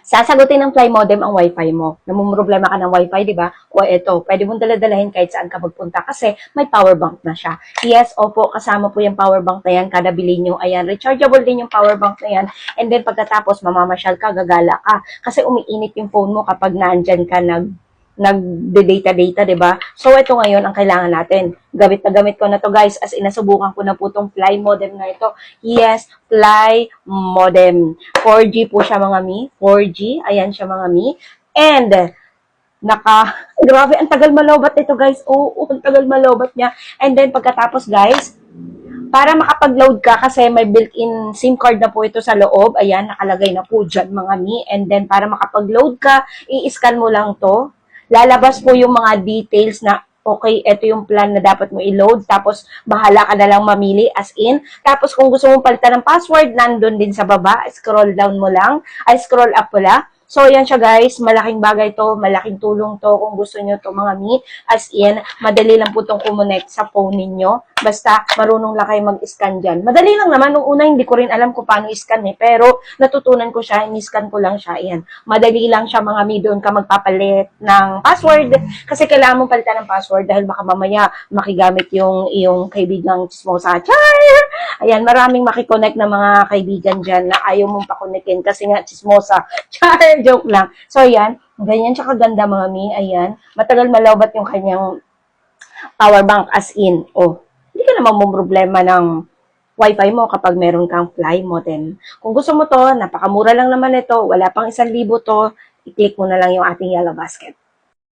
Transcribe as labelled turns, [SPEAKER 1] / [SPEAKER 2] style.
[SPEAKER 1] Sasagutin ng Fly Modem ang Wi-Fi mo. Namumroblema ka ng Wi-Fi, di ba? O eto, pwede mong daladalahin kahit saan ka magpunta kasi may power bank na siya. Yes, opo, kasama po yung power bank na yan, kada bilhin nyo. Ayan, rechargeable din yung power bank na yan. And then pagkatapos, mamamasyal ka, gagala ka. Kasi umiinit yung phone mo kapag naandyan ka nagde-data-data, di ba? So, ito ngayon ang kailangan natin. Gamit na gamit ko na to guys, as in nasubukan ko na po tong Fly Modem na ito. Yes, Fly Modem. 4G po siya mga mi. 4G, ayan siya mga mi. And, grabe, ang tagal malobat nito guys. Oo, ang tagal malobat niya. And then, pagkatapos guys, para makapag-load ka kasi may built-in SIM card na po ito sa loob. Ayan, nakalagay na po dyan mga mi. And then, para makapag-load ka, i-scan mo lang to. Lalabas po yung mga details na okay, ito yung plan na dapat mo i-load. Tapos, bahala ka na lang mamili as in. Tapos, kung gusto mong palitan ng password, nandun din sa baba. Scroll down mo lang. Ay, scroll up pala. So, yan siya guys. Malaking bagay to. Malaking tulong to kung gusto nyo to mga mi. As in, madali lang po itong kumonect sa phone ninyo. Basta, marunong lang kayo mag-scan dyan. Madali lang naman. Nung una, hindi ko rin alam kung paano i-scan eh. Pero, natutunan ko siya. In-scan ko lang siya. Ayan. Madali lang siya mga mi. Doon ka magpapalit ng password. Kasi kailangan mong palitan ng password dahil baka mamaya makigamit yung iyong kaibigang chismosa. Char! Ayan, maraming makikonnect na mga kaibigan dyan na ayaw mong pakonekin kasi nga chismosa. Char! Joke lang. So, ayan. Ganyan siya kaganda mga mi. Ayan. Matagal malawbat yung kanyang power bank as in. Oh, hindi ka naman problema ng Wi-Fi mo kapag meron kang Fly Modem. Kung gusto mo to, napakamura lang naman ito. Wala pang 1,000 to. I-click mo na lang yung ating yellow basket.